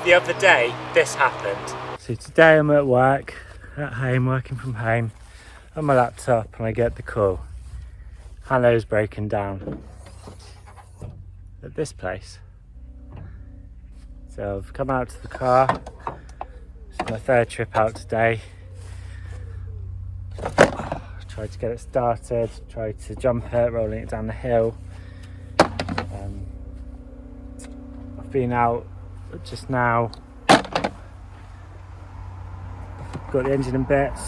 the other day this happened. So today I'm at work, at home, working from home, on my laptop, and I get the call. Hannah's broken down at this place. So I've come out to the car. It's my third trip out today. Tried to get it started, tried to jump it, rolling it down the hill. I've been out just now. Got the engine in bits.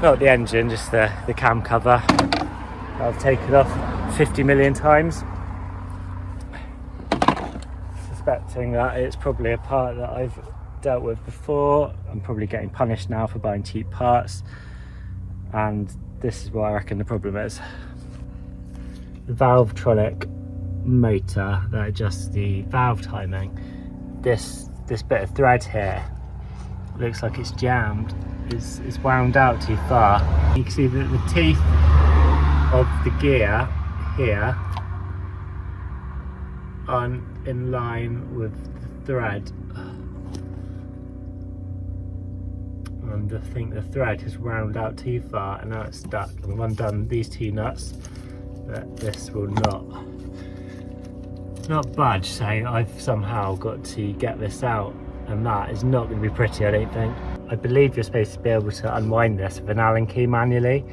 Not the engine, just the cam cover. I've taken off 50 million times. Suspecting that it's probably a part that I've dealt with before. I'm probably getting punished now for buying cheap parts. And this is what I reckon the problem is. The Valvetronic motor that adjusts the valve timing. This bit of thread here looks like it's jammed. It's wound out too far. You can see that the teeth of the gear here aren't in line with the thread. And I think the thread has wound out too far and now it's stuck. And I've undone these two nuts, but this will not budge, so I've somehow got to get this out, and that is not going to be pretty, I don't think. I believe you're supposed to be able to unwind this with an Allen key manually.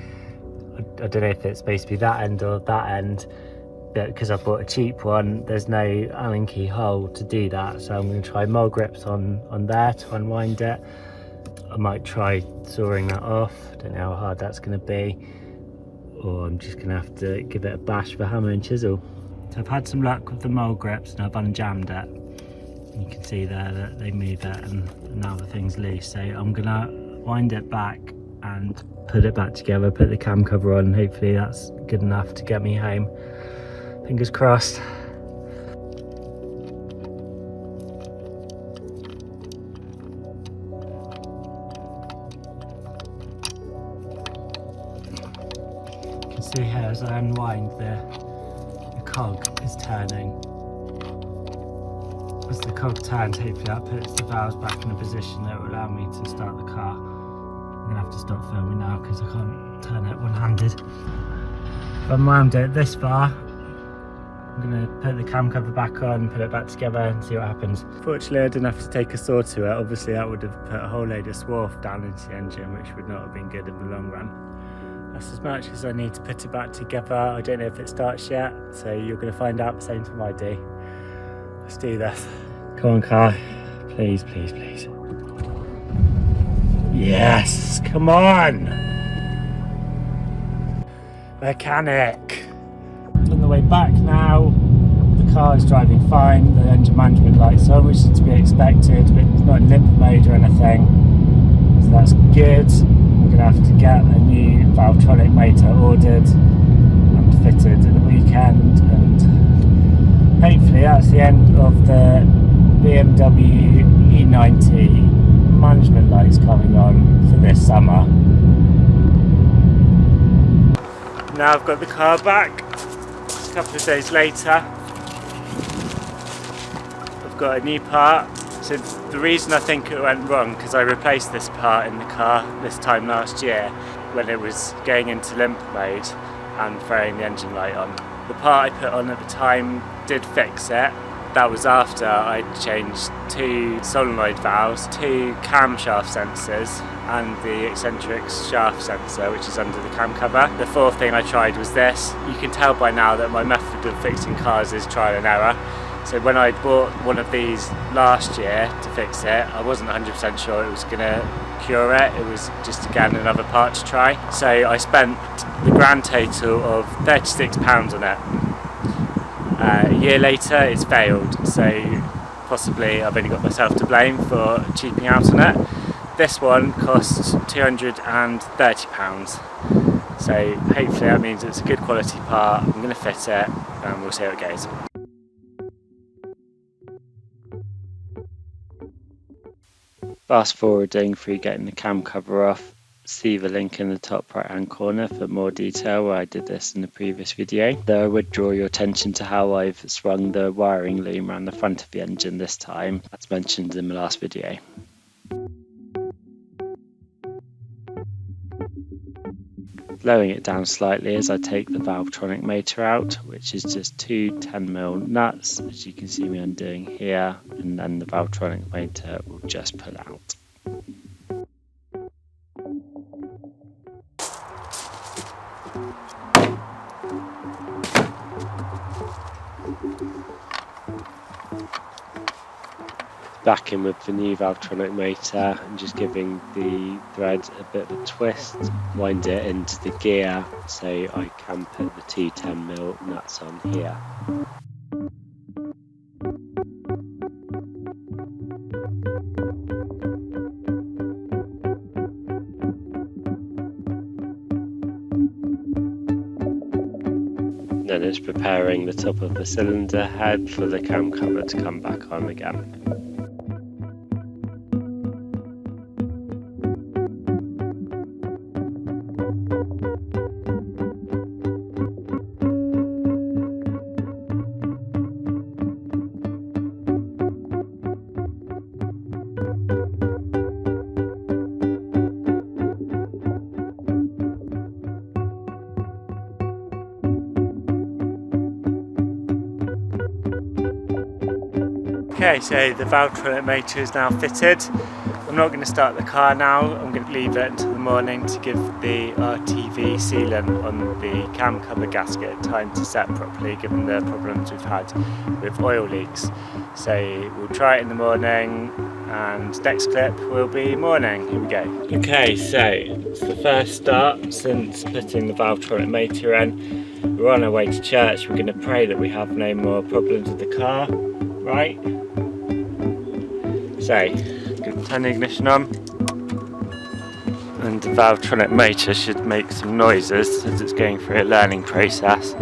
I don't know if it's supposed to be that end or that end, but because I bought a cheap one, there's no Allen key hole to do that, so I'm going to try mole grips on there to unwind it. I might try sawing that off, don't know how hard that's going to be, or I'm just going to have to give it a bash with a hammer and chisel. So I've had some luck with the mole grips and I've unjammed it. You can see there that they move it and now the thing's loose. So I'm going to wind it back and put it back together, put the cam cover on, and hopefully that's good enough to get me home. Fingers crossed. You can see here as I unwind the cog is turning. As the cog turns, hopefully that puts the valves back in a position that will allow me to start the car. I'm going to have to stop filming now because I can't turn it one-handed. If I'm wound it this far, I'm going to put the cam cover back on, put it back together and see what happens. Fortunately I didn't have to take a saw to it. Obviously that would have put a whole load of swarf down into the engine, which would not have been good in the long run. That's as much as I need to put it back together. I don't know if it starts yet, so you're going to find out at the same time I do. Let's do this. Come on, car. Please, please, please. Yes, come on! Mechanic. On the way back now. The car is driving fine. The engine management light's on, which is to be expected, but it's not in limp mode or anything. So that's good. I'm going to have to get a new Valvetronic motor ordered and fitted at the weekend, and hopefully that's the end of the BMW E90 management lights coming on for this summer. Now I've got the car back. It's a couple of days later. I've got a new part. So the reason I think it went wrong, because I replaced this part in the car this time last year when it was going into limp mode and throwing the engine light on. The part I put on at the time did fix it. That was after I'd changed 2 solenoid valves, 2 camshaft sensors and the eccentric shaft sensor, which is under the cam cover. The 4th thing I tried was this. You can tell by now that my method of fixing cars is trial and error. So when I bought one of these last year to fix it, I wasn't 100% sure it was going to cure it. It was just, again, another part to try. So I spent the grand total of £36 on it. A year later it's failed, so possibly I've only got myself to blame for cheaping out on it. This one costs £230, so hopefully that means it's a good quality part. I'm going to fit it and we'll see how it goes. Fast forwarding through getting the cam cover off, see the link in the top right hand corner for more detail where I did this in the previous video. Though I would draw your attention to how I've swung the wiring loom around the front of the engine this time, as mentioned in the last video. Lowering it down slightly as I take the Valvetronic motor out, which is just two 10mm nuts, as you can see me undoing here, and then the Valvetronic motor will just pull out. Back in with the new Valvetronic motor and just giving the thread a bit of a twist, wind it into the gear so I can put the two 10mm nuts on here. Then it's preparing the top of the cylinder head for the cam cover to come back on again. Okay, so the Valvetronic motor is now fitted. I'm not going to start the car now, I'm going to leave it until the morning to give the RTV sealant on the cam cover gasket time to set properly, given the problems we've had with oil leaks. So we'll try it in the morning, and next clip will be morning. Here we go. Okay, so it's the first start since putting the Valvetronic motor in. We're on our way to church. We're going to pray that we have no more problems with the car, right? So, turn the ignition on, and the Valvetronic motor should make some noises as it's going through a learning process. I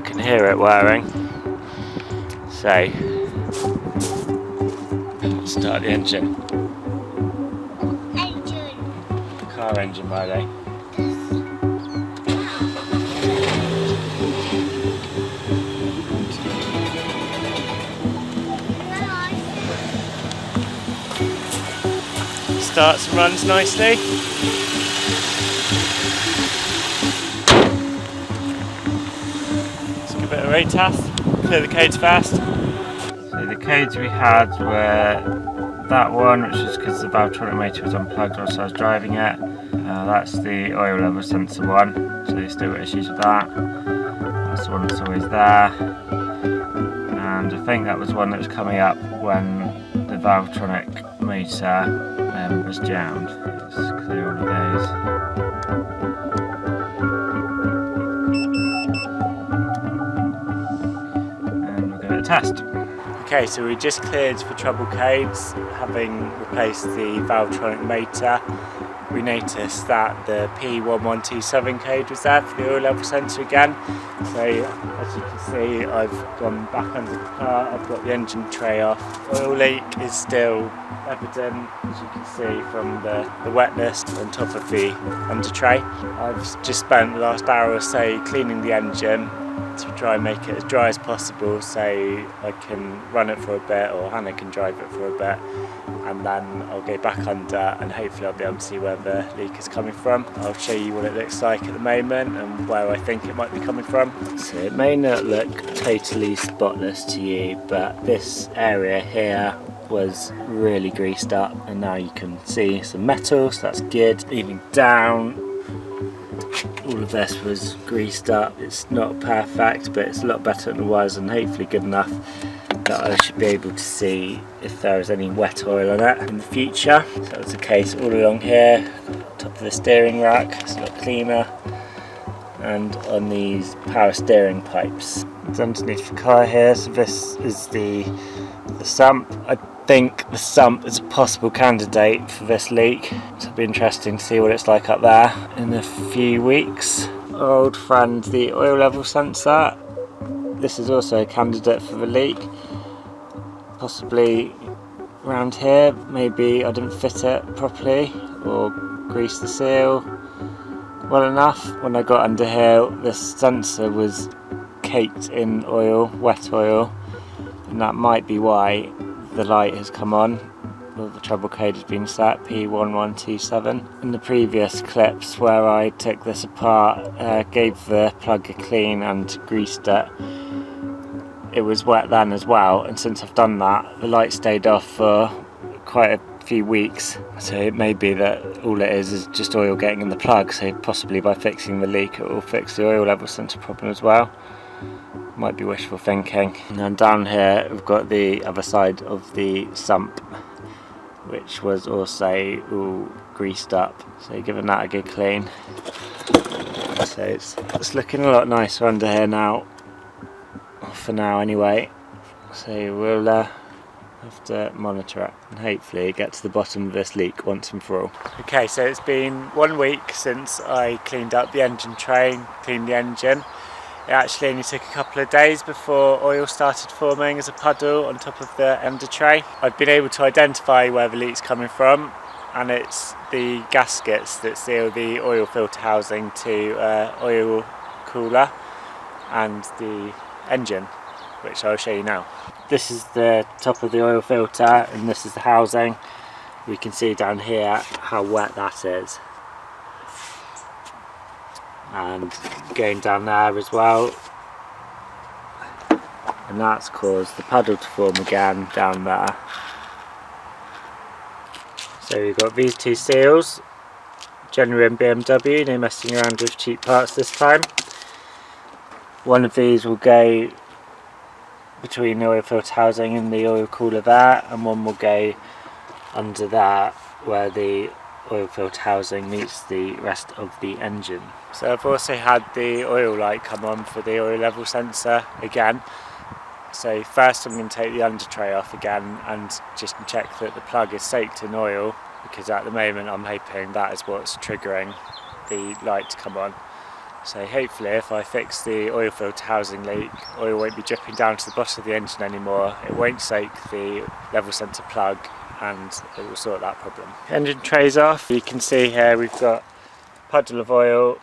can hear it whirring. So, start the engine. The car engine, Riley. Starts and runs nicely. Let's give it a road test. Clear the codes first. So the codes we had were that one, which is because the Valvetronic motor was unplugged whilst I was driving it. That's the oil level sensor one, so there's still issues with that. That's the one that's always there. And I think that was one that was coming up when the Valvetronic motor was jammed. Let's clear all of those. And we'll give it a test. Okay, so we just cleared for trouble codes, having replaced the Valvetronic motor. We noticed that the P1127 code was there for the oil level sensor again. So as you can see, I've gone back under the car, I've got the engine tray off. Oil leak is still evident, as you can see from the wetness on top of the under tray. I've just spent the last hour or so cleaning the engine to try and make it as dry as possible so I can run it for a bit, or Hannah can drive it for a bit, and then I'll go back under and hopefully I'll be able to see where the leak is coming from. I'll show you what it looks like at the moment and where I think it might be coming from. So it may not look totally spotless to you, but this area here was really greased up, and now you can see some metal, so that's good. Even down, all of this was greased up. It's not perfect, but it's a lot better than it was, and hopefully good enough that I should be able to see if there is any wet oil on it in the future. So that was the case all along here, top of the steering rack, it's a lot cleaner, and on these power steering pipes. It's underneath the car here, so this is the sump. I think the sump is a possible candidate for this leak, so it'll be interesting to see what it's like up there in a few weeks. Our old friend, the oil level sensor, this is also a candidate for the leak. Possibly around here. Maybe I didn't fit it properly or grease the seal well enough. When I got under here, this sensor was caked in oil, wet oil, and that might be why the light has come on. Well, the trouble code has been set, P1127. In the previous clips where I took this apart, gave the plug a clean and greased it, it was wet then as well, and since I've done that, the light stayed off for quite a few weeks. So it may be that all it is just oil getting in the plug, so possibly by fixing the leak it will fix the oil level sensor problem as well. Might be wishful thinking. And then down here we've got the other side of the sump, which was also all greased up, so giving that a good clean. So it's looking a lot nicer under here now, for now anyway, so we'll have to monitor it and hopefully get to the bottom of this leak once and for all. Okay, so it's been 1 week since I cleaned up the engine tray, cleaned the engine. It actually only took a couple of days before oil started forming as a puddle on top of the ender tray. I've been able to identify where the leak's coming from, and it's the gaskets that seal the oil filter housing to oil cooler and the engine, which I'll show you now. This is the top of the oil filter and this is the housing. We can see down here how wet that is, and going down there as well, and that's caused the puddle to form again down there. So we've got these two seals, genuine BMW, no messing around with cheap parts this time. One of these will go between the oil filter housing and the oil cooler there, and one will go under there where the oil filter housing meets the rest of the engine. So I've also had the oil light come on for the oil level sensor again. So first I'm going to take the under tray off again and just check that the plug is soaked in oil, because at the moment I'm hoping that is what's triggering the light to come on. So hopefully if I fix the oil filter housing leak, oil won't be dripping down to the bottom of the engine anymore, it won't soak the level sensor plug, and it will sort that problem. Engine tray's off. You can see here we've got a puddle of oil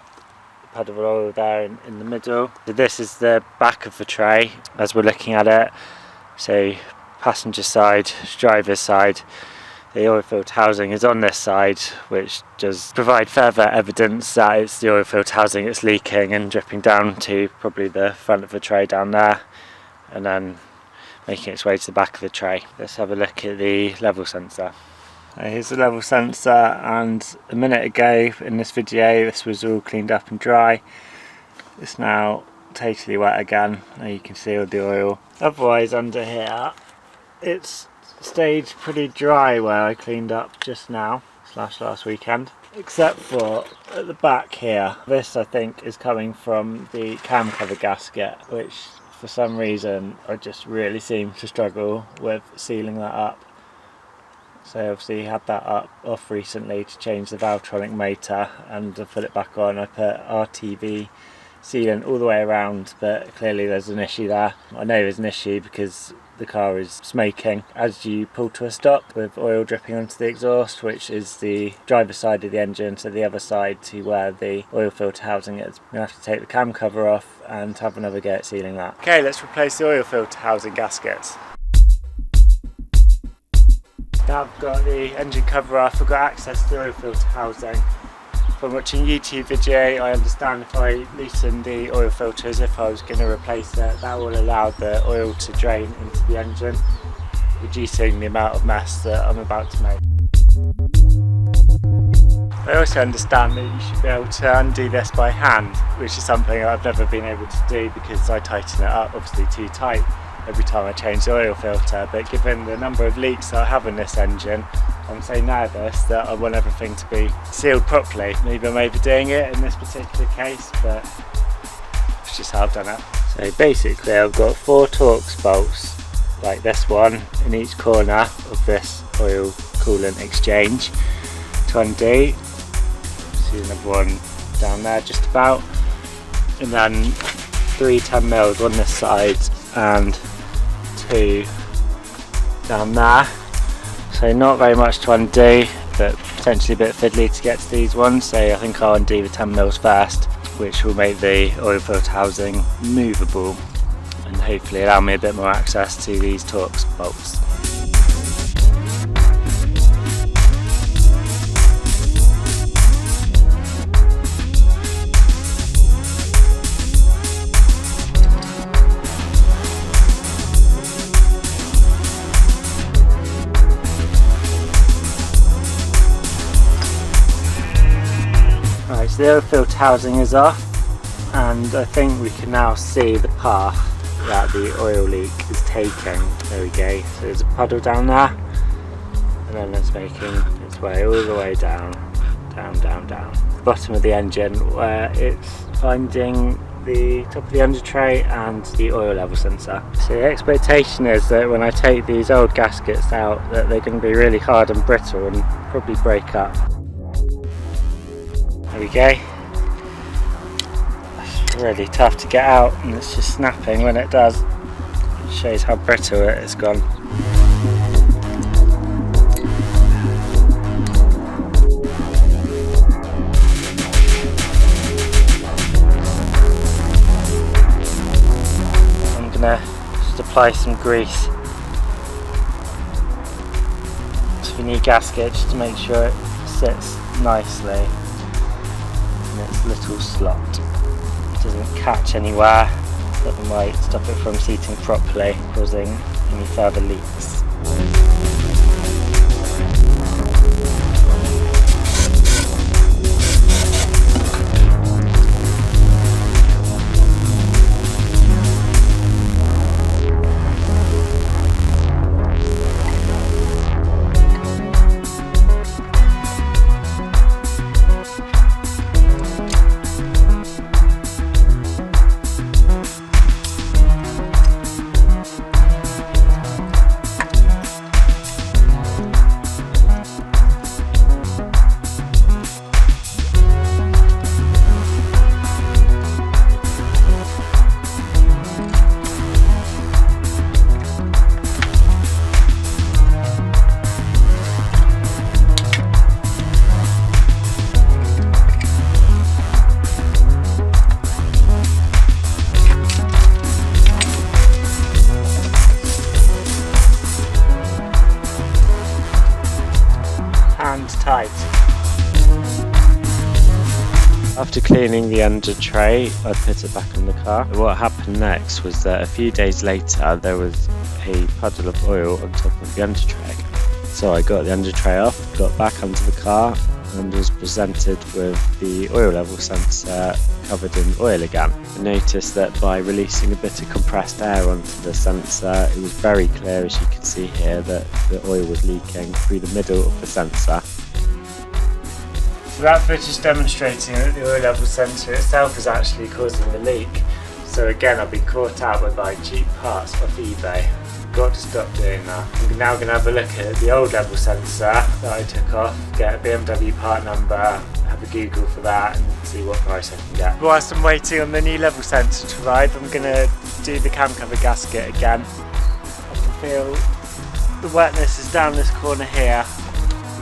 there in the middle. So this is the back of the tray as we're looking at it. So passenger side, driver's side. The oil filter housing is on this side, which does provide further evidence that it's the oil filter housing that's leaking and dripping down to probably the front of the tray down there, and then making its way to the back of the tray. Let's have a look at the level sensor. Here's the level sensor, and a minute ago in this video this was all cleaned up and dry. It's now totally wet again. Now you can see all the oil. Otherwise under here it's stayed pretty dry where I cleaned up just now / last weekend, except for at the back here. This I think is coming from the cam cover gasket, which for some reason I just really seem to struggle with sealing that up. So obviously had that off recently to change the Valvetronic motor, and to put it back on I put RTV sealant all the way around, but clearly there's an issue there. I know there's an issue because the car is smoking as you pull to a stop with oil dripping onto the exhaust, which is the driver's side of the engine, so the other side to where the oil filter housing is. I'm going to have to take the cam cover off and have another go at sealing that. Okay, let's replace the oil filter housing gaskets. Now I've got the engine cover off, I've got access to the oil filter housing. From watching YouTube video, I understand if I loosen the oil filter as if I was going to replace it, that will allow the oil to drain into the engine, reducing the amount of mess that I'm about to make. I also understand that you should be able to undo this by hand, which is something I've never been able to do because I tighten it up obviously too tight every time I change the oil filter, but given the number of leaks that I have in this engine, I'm so nervous that I want everything to be sealed properly. Maybe I'm overdoing it in this particular case, but it's just how I've done it. So basically I've got 4 Torx bolts, like this one, in each corner of this oil coolant exchange to undo. See another one down there just about, and then 3 10mm on this side and 2 down there. So not very much to undo, but potentially a bit fiddly to get to these ones, so I think I'll undo the 10 mils first, which will make the oil filter housing movable and hopefully allow me a bit more access to these Torx bolts. Right, so the oil filter housing is off, and I think we can now see the path that the oil leak is taking. There we go, so there's a puddle down there, and then it's making its way all the way down, down, down, down. The bottom of the engine where it's finding the top of the under tray and the oil level sensor. So the expectation is that when I take these old gaskets out, that they're going to be really hard and brittle and probably break up. There we go. It's really tough to get out, and it's just snapping when it does. It shows how brittle it has gone. I'm gonna just apply some grease to the new gasket just to make sure it sits nicely in its little slot. It doesn't catch anywhere that might stop it from seating properly, causing any further leaks. Tight. After cleaning the under tray, I put it back on the car. What happened next was that a few days later there was a puddle of oil on top of the under tray. So I got the under tray off, got back onto the car, and was presented with the oil level sensor covered in oil again. I noticed that by releasing a bit of compressed air onto the sensor, it was very clear, as you can see here, that the oil was leaking through the middle of the sensor. So that footage is demonstrating that the oil level sensor itself is actually causing the leak. So again, I've been caught out by buying cheap parts off eBay. Got to stop doing that. I'm now going to have a look at the old level sensor that I took off, get a BMW part number, have a Google for that and see what price I can get. Whilst I'm waiting on the new level sensor to arrive, I'm going to do the cam cover gasket again. I can feel the wetness is down this corner here,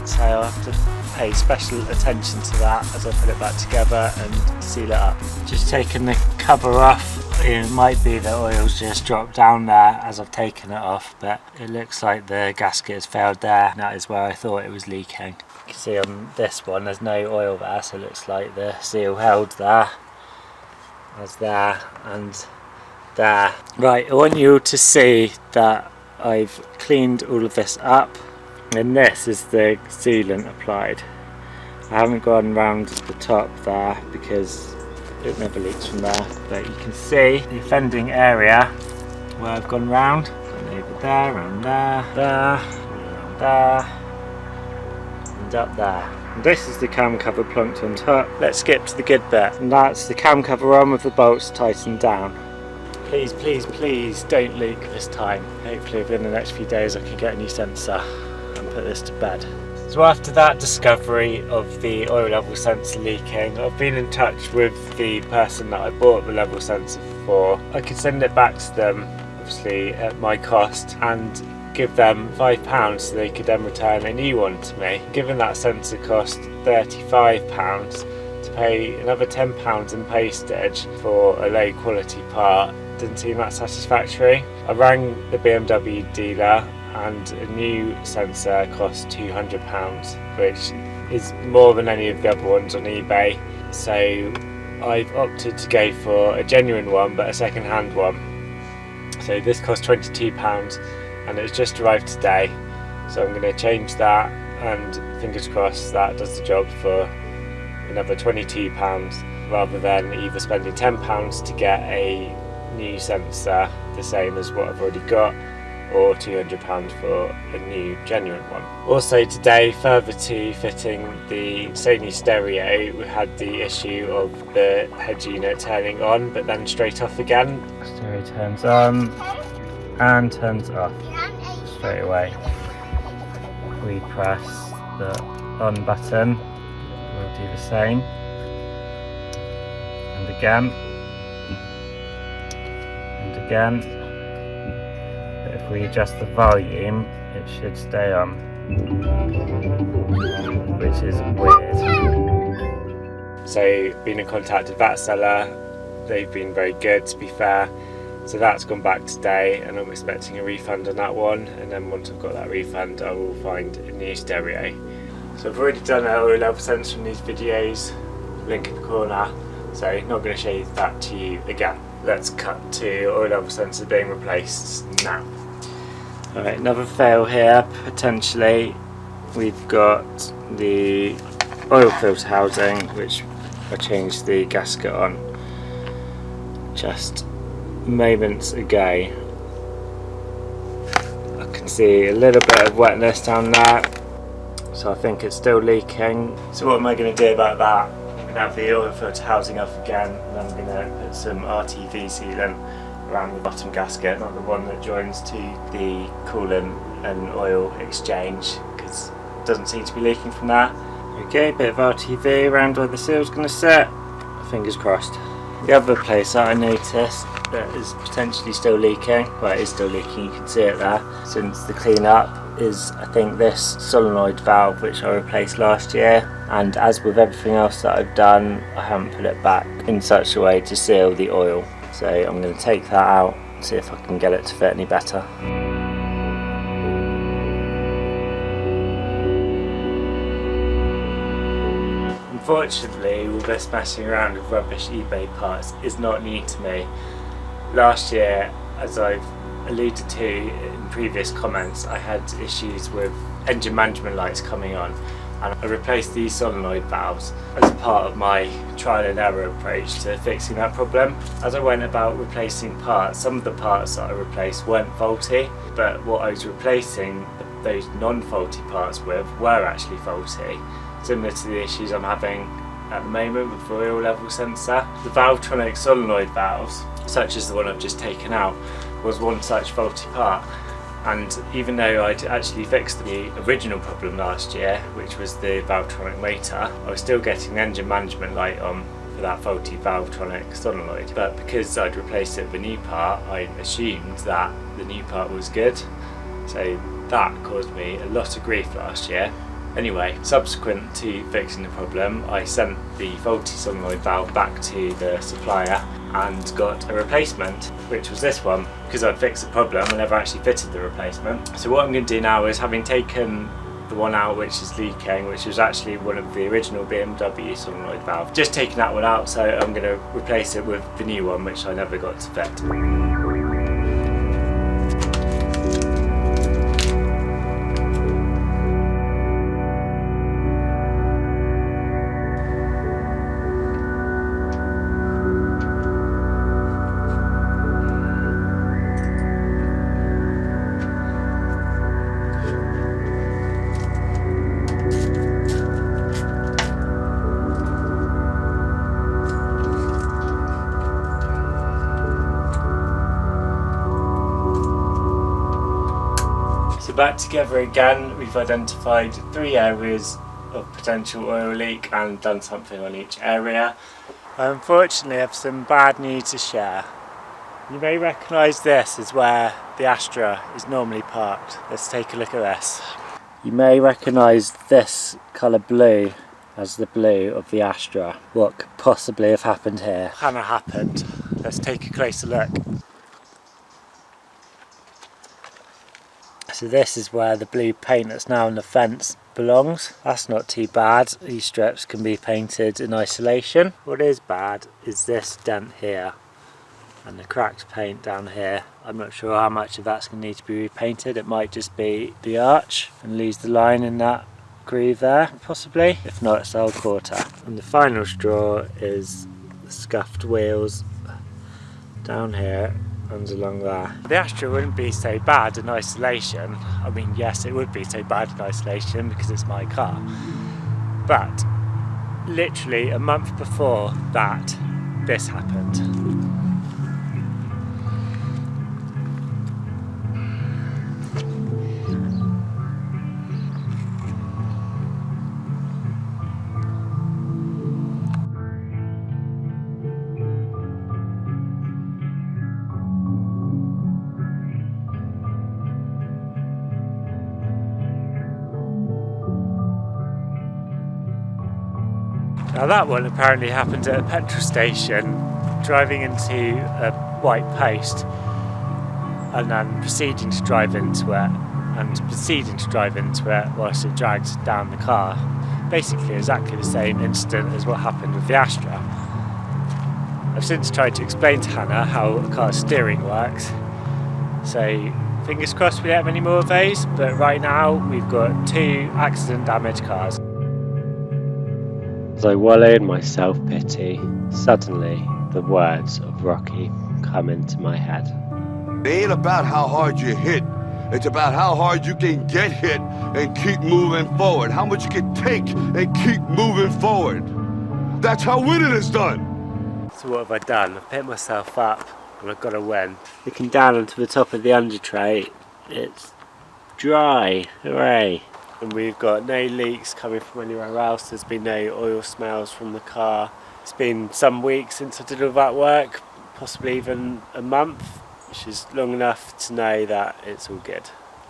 so I'll have to pay special attention to that as I put it back together and seal it up. Just taking the cover off. It might be that oil's just dropped down there as I've taken it off, but it looks like the gasket has failed there. That is where I thought it was leaking. You can see on this one there's no oil there, so it looks like the seal held there, as there and there. Right, I want you all to see that I've cleaned all of this up, and this is the sealant applied. I haven't gone round the top there because it never leaks from there, but you can see the offending area where I've gone round. Gone over there, around there, there, around there, and up there. And this is the cam cover plunked on top. Let's skip to the good bit, and that's the cam cover on with the bolts tightened down. Please, please, please don't leak this time. Hopefully within the next few days I can get a new sensor and put this to bed. So after that discovery of the oil level sensor leaking, I've been in touch with the person that I bought the level sensor for. I could send it back to them, obviously at my cost, and give them £5 so they could then return a new one to me. Given that sensor cost £35, to pay another £10 in postage for a low quality part didn't seem that satisfactory. I rang the BMW dealer and a new sensor cost £200, which is more than any of the other ones on eBay. So I've opted to go for a genuine one but a second-hand one. So this cost £22 and it's just arrived today. So I'm going to change that and fingers crossed that does the job for another £22 rather than either spending £10 to get a new sensor the same as what I've already got, or £200 for a new genuine one. Also today, further to fitting the Sony stereo, we had the issue of the head unit turning on but then straight off again. Stereo turns on and turns off straight away. We press the on button, we'll do the same, and again, and again. But if we adjust the volume, it should stay on, which is weird. So been in contact with that seller, they've been very good to be fair. So that's gone back today and I'm expecting a refund on that one, and then once I've got that refund I will find a new stereo. So I've already done an oil level sensor in these videos, link in the corner, so not going to show that to you again. Let's cut to oil level sensor being replaced now. Alright, another fail here potentially. We've got the oil filter housing which I changed the gasket on just moments ago. I can see a little bit of wetness down there, so I think it's still leaking. So what am I going to do about that? I'm going to have the oil filter housing off again, and I'm going to put some RTV sealant around the bottom gasket, not the one that joins to the coolant and oil exchange, because it doesn't seem to be leaking from there. Okay, bit of RTV around where the seal's going to sit, fingers crossed. The other place that I noticed that is potentially still leaking, well it is still leaking, you can see it there, since the clean up, is I think this solenoid valve which I replaced last year, and as with everything else that I've done, I haven't put it back in such a way to seal the oil. So I'm going to take that out and see if I can get it to fit any better. Unfortunately, all this messing around with rubbish eBay parts is not new to me. Last year, as I've alluded to in previous comments, I had issues with engine management lights coming on, and I replaced these solenoid valves as part of my trial and error approach to fixing that problem. As I went about replacing parts, some of the parts that I replaced weren't faulty, but what I was replacing those non-faulty parts with were actually faulty, similar to the issues I'm having at the moment with the oil level sensor. The Valvetronic solenoid valves, such as the one I've just taken out, was one such faulty part, and even though I'd actually fixed the original problem last year, which was the Valvetronic motor, I was still getting the engine management light on for that faulty Valvetronic solenoid. But because I'd replaced it with a new part, I assumed that the new part was good, so that caused me a lot of grief last year. Anyway, subsequent to fixing the problem, I sent the faulty solenoid valve back to the supplier and got a replacement, which was this one. Because I'd fixed the problem, I never actually fitted the replacement. So what I'm going to do now is, having taken the one out which is leaking, which was actually one of the original BMW solenoid valve, just taking that one out, so I'm going to replace it with the new one which I never got to fit. Back together again, we've identified 3 areas of potential oil leak and done something on each area. I unfortunately have some bad news to share. You may recognise this as where the Astra is normally parked. Let's take a look at this. You may recognise this colour blue as the blue of the Astra. What could possibly have happened here? Hannah happened. Let's take a closer look. So this is where the blue paint that's now on the fence belongs. That's not too bad. These strips can be painted in isolation. What is bad is this dent here and the cracked paint down here. I'm not sure how much of that's going to need to be repainted. It might just be the arch and lose the line in that groove there, possibly. If not, it's the whole quarter. And the final straw is the scuffed wheels down here and along there. The Astra wouldn't be so bad in isolation. I mean, yes, it would be so bad in isolation because it's my car. But literally a month before that, this happened. Now that one apparently happened at a petrol station, driving into a white post and then proceeding to drive into it whilst it dragged down the car. Basically exactly the same incident as what happened with the Astra. I've since tried to explain to Hannah how a car's steering works, so fingers crossed we don't have any more of those, but right now we've got 2 accident damaged cars. As I wallow in my self-pity, suddenly the words of Rocky come into my head. It ain't about how hard you hit. It's about how hard you can get hit and keep moving forward. How much you can take and keep moving forward. That's how winning is done. So what have I done? I've picked myself up and I've got to win. Looking down onto the top of the under tray, it's dry. Hooray! And we've got no leaks coming from anywhere else. There's been no oil smells from the car. It's been some weeks since I did all that work, possibly even a month, which is long enough to know that it's all good.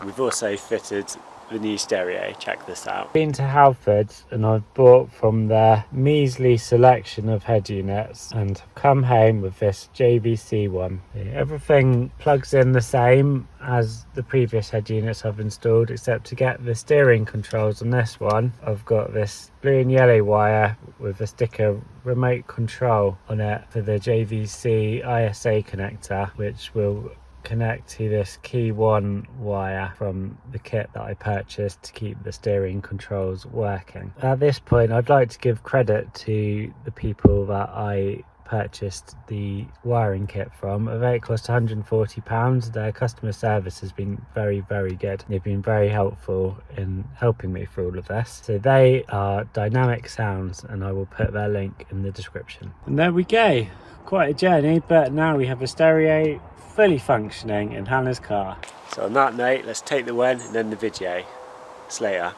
We've also fitted the new stereo. Check this out. Been to Halfords and I've bought from their measly selection of head units and I've come home with this JVC one. Everything plugs in the same as the previous head units I've installed, except to get the steering controls on this one I've got this blue and yellow wire with a sticker remote control on it for the JVC ISA connector, which will connect to this key 1 wire from the kit that I purchased to keep the steering controls working. At this point I'd like to give credit to the people that I purchased the wiring kit from. It cost £140. Their customer service has been very good. They've been very helpful in helping me through all of this. So they are Dynamic Sounds and I will put their link in the description. And there we go. Quite a journey, but now we have a stereo fully functioning in Hannah's car. So on that note, let's take the win and end the video. See you later.